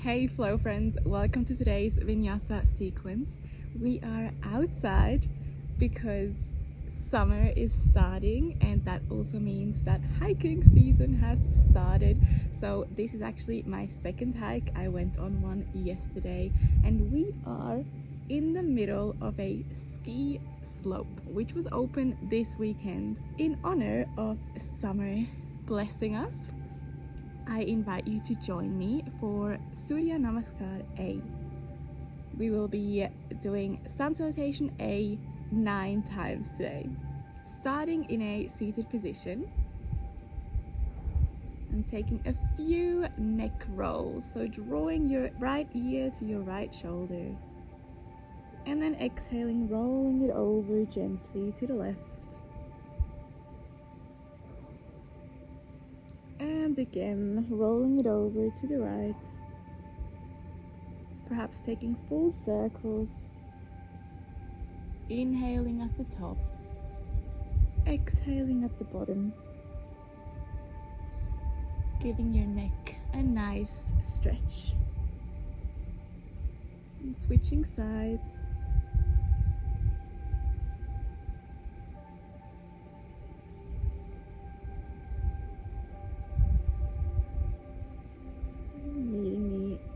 Hey flow friends, welcome to today's Vinyasa sequence. We are outside because summer is starting, and that also means that hiking season has started. So this is actually my second hike. I went on one yesterday, and we are in the middle of a ski slope which was open this weekend in honor of summer blessing us. I invite you to join me for Surya Namaskar A. We will be doing Sun Salutation A 9 times today. Starting in a seated position and taking a few neck rolls. So drawing your right ear to your right shoulder. And then exhaling, rolling it over gently to the left. And again, rolling it over to the right. Perhaps taking full circles. Inhaling at the top. Exhaling at the bottom. Giving your neck a nice stretch. And switching sides.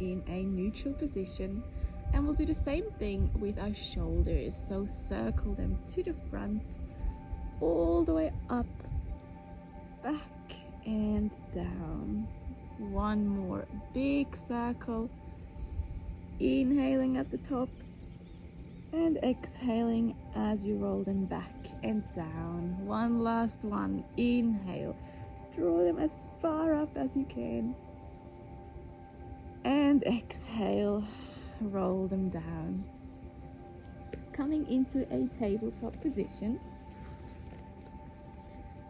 In a neutral position, and we'll do the same thing with our shoulders. So circle them to the front, all the way up, back and down. One more big circle, inhaling at the top and exhaling as you roll them back and down. One last one. Inhale, draw them as far up as you can. And exhale, roll them down. Coming into a tabletop position.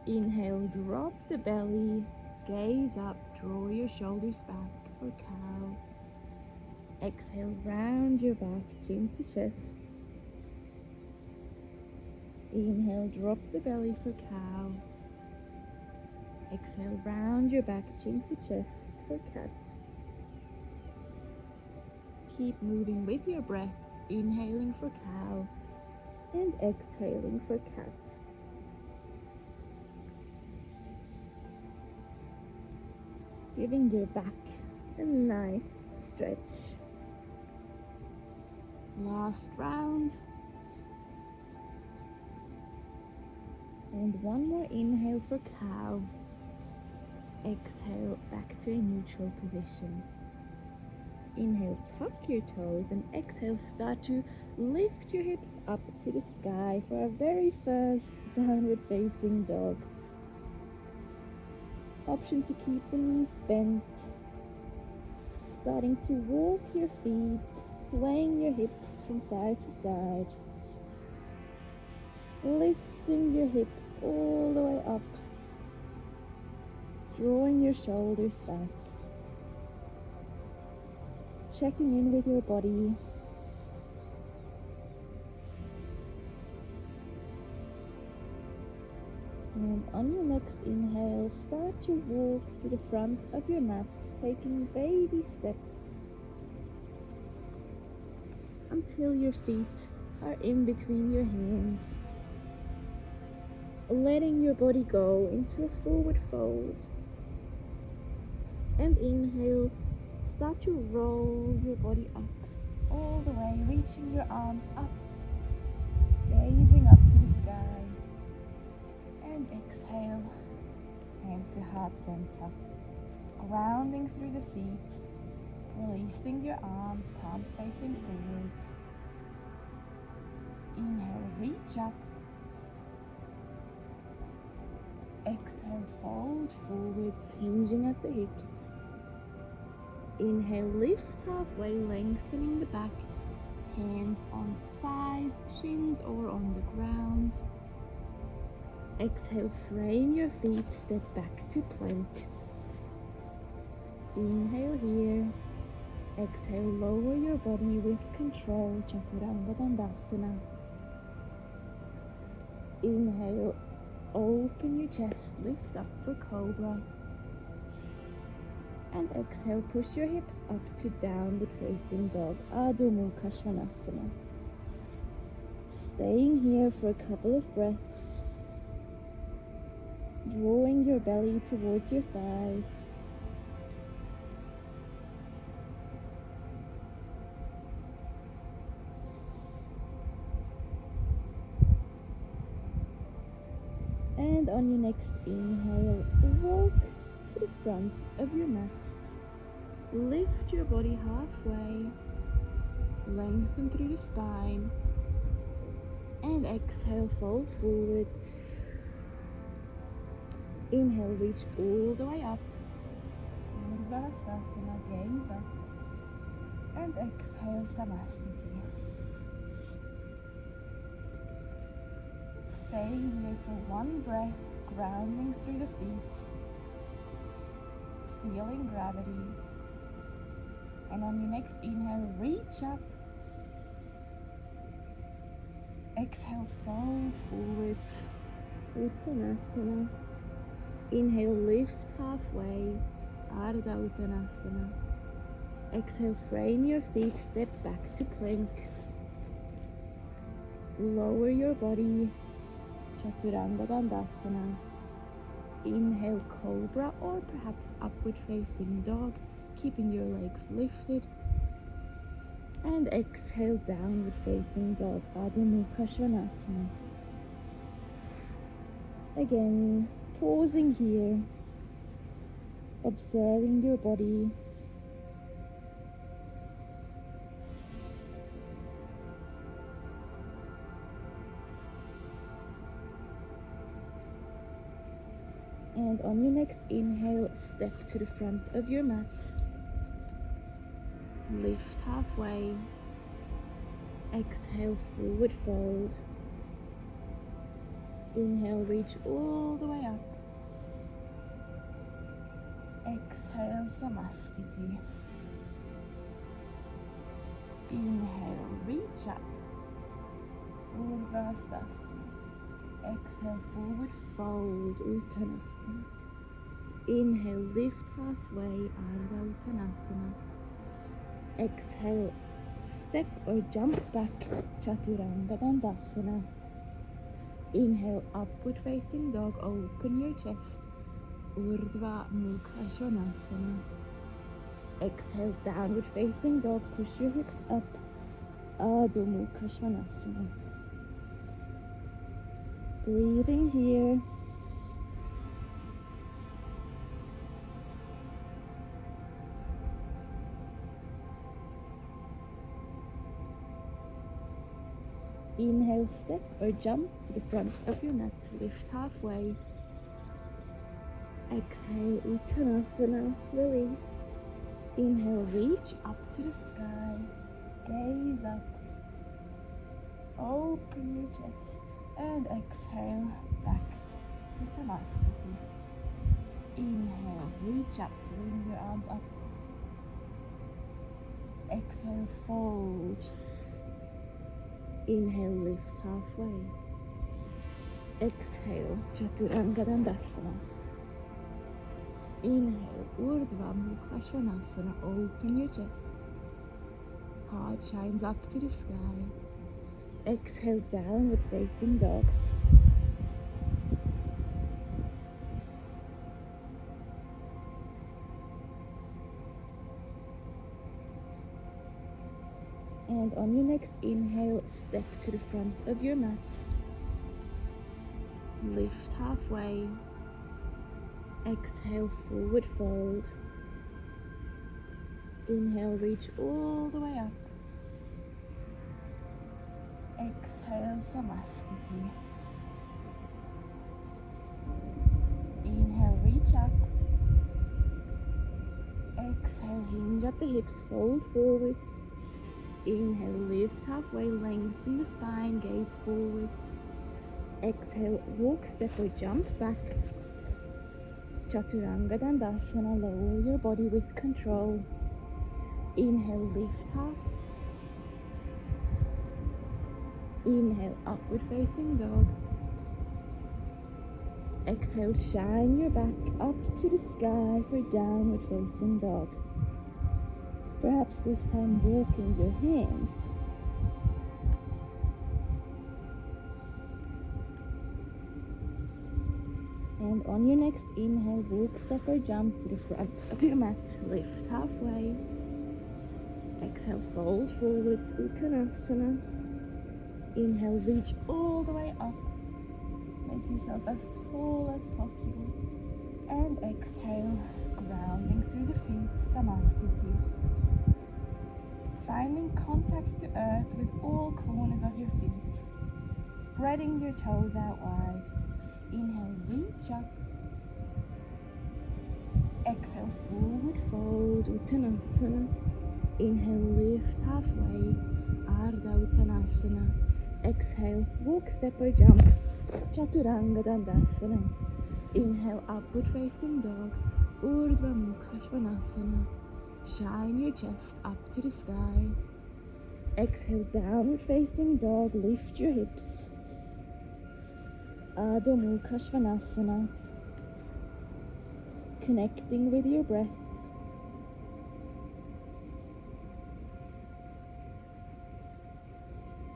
Inhale, drop the belly, gaze up, draw your shoulders back for cow. Exhale, round your back, chin to chest. Inhale, drop the belly for cow. Exhale, round your back, chin to chest for cat. Keep moving with your breath, inhaling for cow and exhaling for cat. Giving your back a nice stretch. Last round. And one more inhale for cow. Exhale back to a neutral position. Inhale, tuck your toes, and exhale, start to lift your hips up to the sky for our very first downward facing dog. Option to keep the knees bent. Starting to walk your feet, swaying your hips from side to side. Lifting your hips all the way up. Drawing your shoulders back. Checking in with your body. And on your next inhale, start to walk to the front of your mat, taking baby steps until your feet are in between your hands. Letting your body go into a forward fold. And inhale. Start to roll your body up, all the way, reaching your arms up, gazing up to the sky, and exhale, hands to heart center, grounding through the feet, releasing your arms, palms facing forwards. Inhale, reach up, exhale, fold forwards, hinging at the hips. Inhale, lift halfway, lengthening the back, hands on thighs, shins or on the ground. Exhale, frame your feet, step back to plank. Inhale here. Exhale, lower your body with control, Chaturanga Dandasana. Inhale, open your chest, lift up for Cobra. And exhale, push your hips up to downward facing dog, Adho Mukha Svanasana. Staying here for a couple of breaths, drawing your belly towards your thighs. And on your next inhale, walk to the front of your mat. Lift your body halfway, lengthen through the spine, and exhale, fold forwards. Inhale, reach all the way up. Urdhva gaze up. And exhale, Samastiti. Staying here for one breath, grounding through the feet, feeling gravity. And on your next inhale, reach up. Exhale, fold forwards, Uttanasana. Inhale, lift halfway, Ardha Uttanasana. Exhale, frame your feet, step back to plank. Lower your body, Chaturanga Dandasana. Inhale, Cobra, or perhaps upward facing dog, keeping your legs lifted. And exhale, downward facing dog, Adho Mukha Svanasana. Again, pausing here, observing your body. And on your next inhale, step to the front of your mat. Lift halfway. Exhale, forward fold. Inhale, reach all the way up. Exhale, Samastiti. Inhale, reach up. Urdhva. Exhale, forward fold, Uttanasana. Inhale, lift halfway, Ardha Uttanasana. Exhale, step or jump back, Chaturanga Dandasana. Inhale, upward facing dog, open your chest, Urdhva Mukha Svanasana. Exhale, downward facing dog, push your hips up, Adho Mukha Svanasana. Breathing here. Inhale, step or jump to the front of your mat, lift halfway. Exhale, Uttanasana, release. Inhale, reach up to the sky, gaze up. Open your chest. And exhale, back to Samastiti. Inhale, reach up, swing your arms up. Exhale, fold. Inhale, lift halfway. Exhale, Chaturanga Dandasana. Inhale, Urdhva Mukha Svanasana, open your chest. Heart shines up to the sky. Exhale, downward facing dog. And on your next inhale, step to the front of your mat. Lift halfway. Exhale, forward fold. Inhale, reach all the way up. Exhale, Samastiti. Inhale, reach up. Exhale, hinge at the hips, fold forwards. Inhale, lift halfway, lengthen the spine, gaze forwards. Exhale, walk, step or jump back. Chaturanga Dandasana, lower your body with control. Inhale, lift half. Inhale, upward facing dog. Exhale, shine your back up to the sky for downward facing dog. Perhaps this time walking your hands. And on your next inhale, walk, step or jump to the front of your mat. Lift halfway. Exhale, fold forwards, Uttanasana. Inhale, reach all the way up. Make yourself as tall as possible. And exhale, grounding through the feet, Samastiti. Finding contact to earth with all corners of your feet. Spreading your toes out wide. Inhale, reach up. Exhale, forward fold, Uttanasana. Inhale, lift halfway, Ardha Uttanasana. Exhale, walk, step or jump, Chaturanga Dandasana. Inhale, upward facing dog, Urdhva Mukha Svanasana. Shine your chest up to the sky. Exhale, downward facing dog, lift your hips. Adho Mukha Svanasana. Connecting with your breath.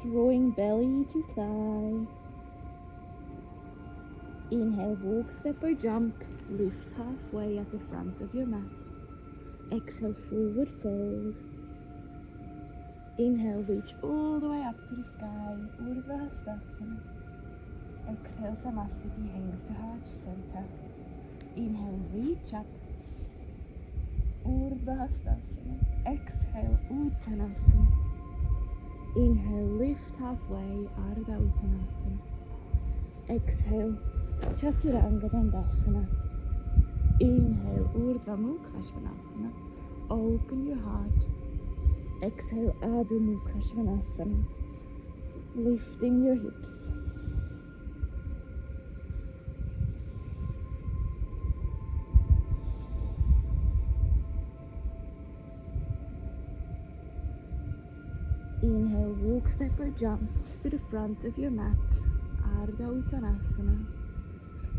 Drawing belly to thigh. Inhale, walk, step or jump. Lift halfway at the front of your mat. Exhale, forward fold. Inhale, reach all the way up to the sky. Urdhva Hastasana. Exhale, Samastiti, hands to heart center. Inhale, reach up. Urdhva Hastasana. Exhale, Uttanasana. Inhale, lift halfway, Ardha Uttanasana. Exhale, Chaturanga Dandasana. Inhale, Urdhva Mukha Svanasana. Open your heart. Exhale, Adho Mukha Svanasana. Lifting your hips. Inhale, walk, step or jump to the front of your mat, Ardha Uttanasana.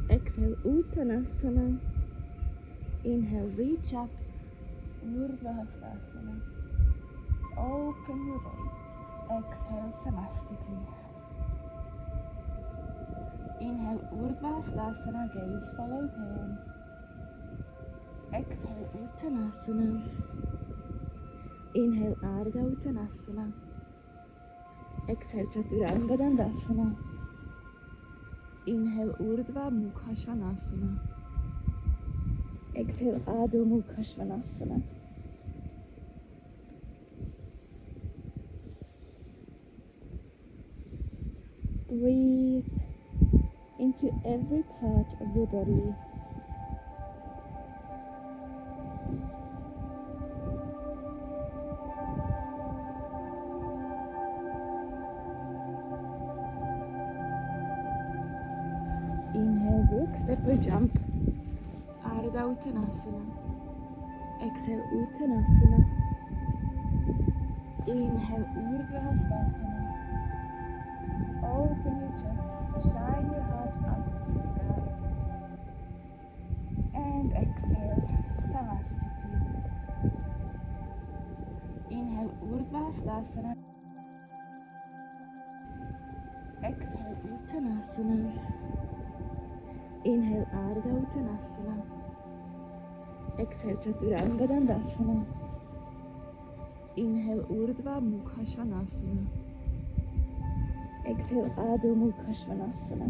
Exhale, Uttanasana. Inhale, reach up, Urdhva Hastasana. Open your body. Exhale, Samastiti. Inhale, Urdhva Hastasana, gaze follows hands. Exhale, Uttanasana. Inhale, Ardha Uttanasana. Exhale, Chaturanga Dandasana. Inhale, Urdhva Mukha Svanasana. Exhale, Adho Mukha Svanasana. Breathe into every part of your body. Inhale, walk, step or jump, Ardha Uttanasana. Exhale, Uttanasana. Inhale, Urdhva Hastasana. Open your chest, shine your heart up to the sky. And exhale, Samastiti. Inhale, Urdhva Hastasana. Exhale, Uttanasana. Inhale, Ardha Uttanasana. Exhale, Chaturanga Dandasana. Inhale, Urdhva Mukha Svanasana. Exhale, Adho Mukha Svanasana.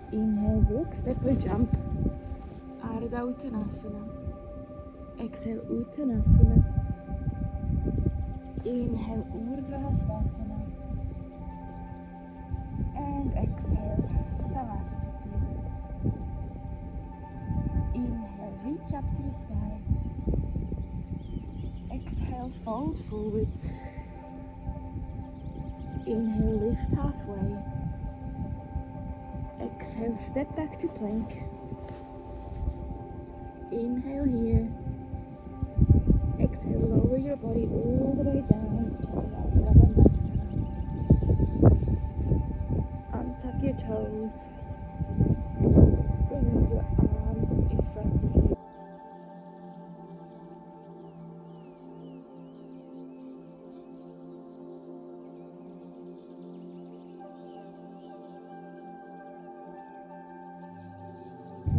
Inhale, walk, step or jump, Ardha Uttanasana. Exhale, Uttanasana. Inhale, Urdhva Hastasana. And exhale, Samastiti. Inhale, reach up to the sky. Exhale, fold forwards. Inhale, lift halfway. Exhale, step back to plank. Inhale here. Exhale, lower your body all the way down to Chaturanga. Untuck your toes. Bring up your arms in front of you.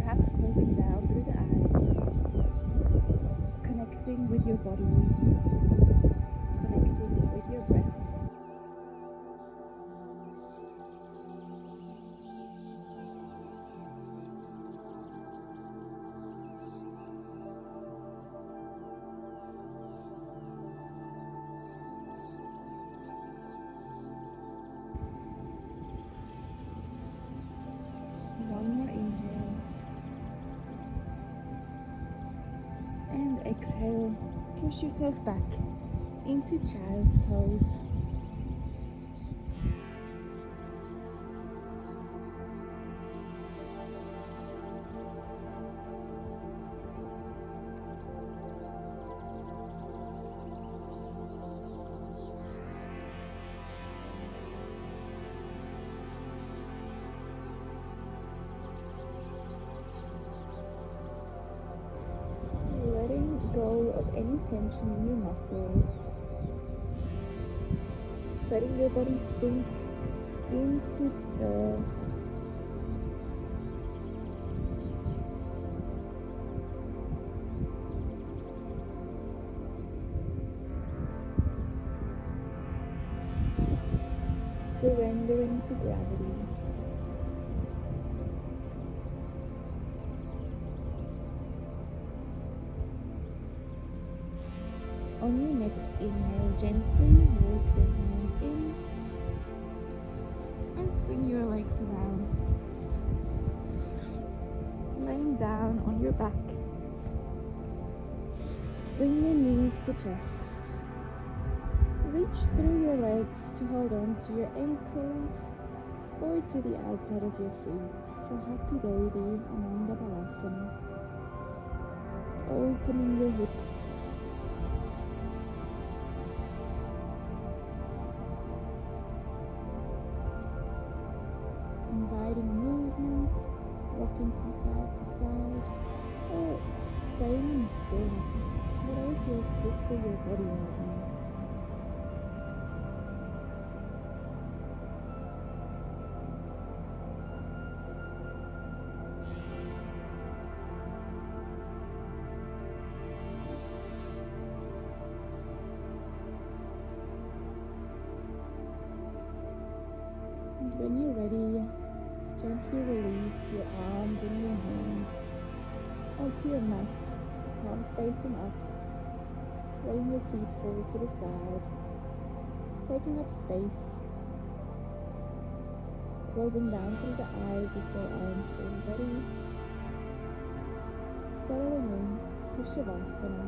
Perhaps closing down through the eyes, connecting with your body, connecting with your breath. One more inhale. And exhale, push yourself back into child's pose. Letting go of any tension in your muscles. Letting your body sink into the earth. Surrendering to gravity. On your next inhale, gently walk your hands in and swing your legs around. Laying down on your back. Bring your knees to chest. Reach through your legs to hold on to your ankles or to the outside of your feet for Happy Baby Ananda Balasana. Opening your hips. Inviting movement, rocking from side to side, or staying in stillness, whatever feels good for your body right now. And when you're ready, gently release your arms and your hands onto your mat, palms facing up, letting your feet fall to the side, taking up space, closing down through the eyes as your arms feel ready, settling in to Shavasana.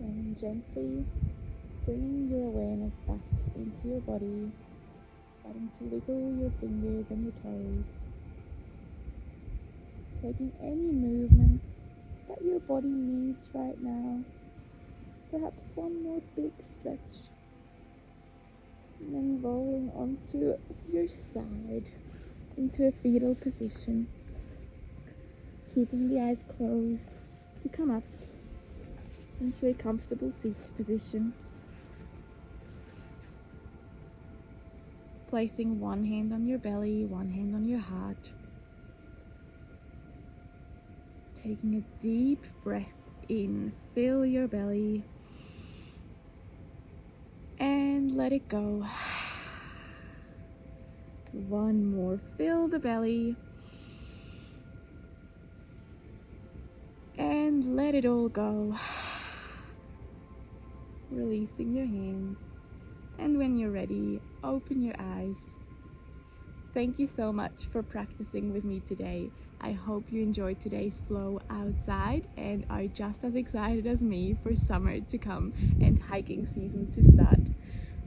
And gently bringing your awareness back into your body, starting to wiggle your fingers and your toes, taking any movement that your body needs right now, perhaps one more big stretch, and then rolling onto your side into a fetal position, keeping the eyes closed to come up. into a comfortable seated position. Placing one hand on your belly, one hand on your heart. Taking a deep breath in, fill your belly, and let it go. One more, fill the belly, and let it all go. Releasing your hands, and when you're ready, open your eyes. Thank you so much for practicing with me today. I hope you enjoyed today's flow outside and are just as excited as me for summer to come and hiking season to start.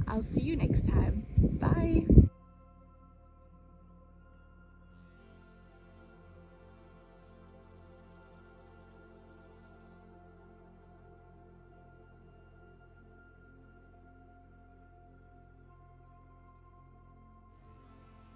I'll see you next time. Bye!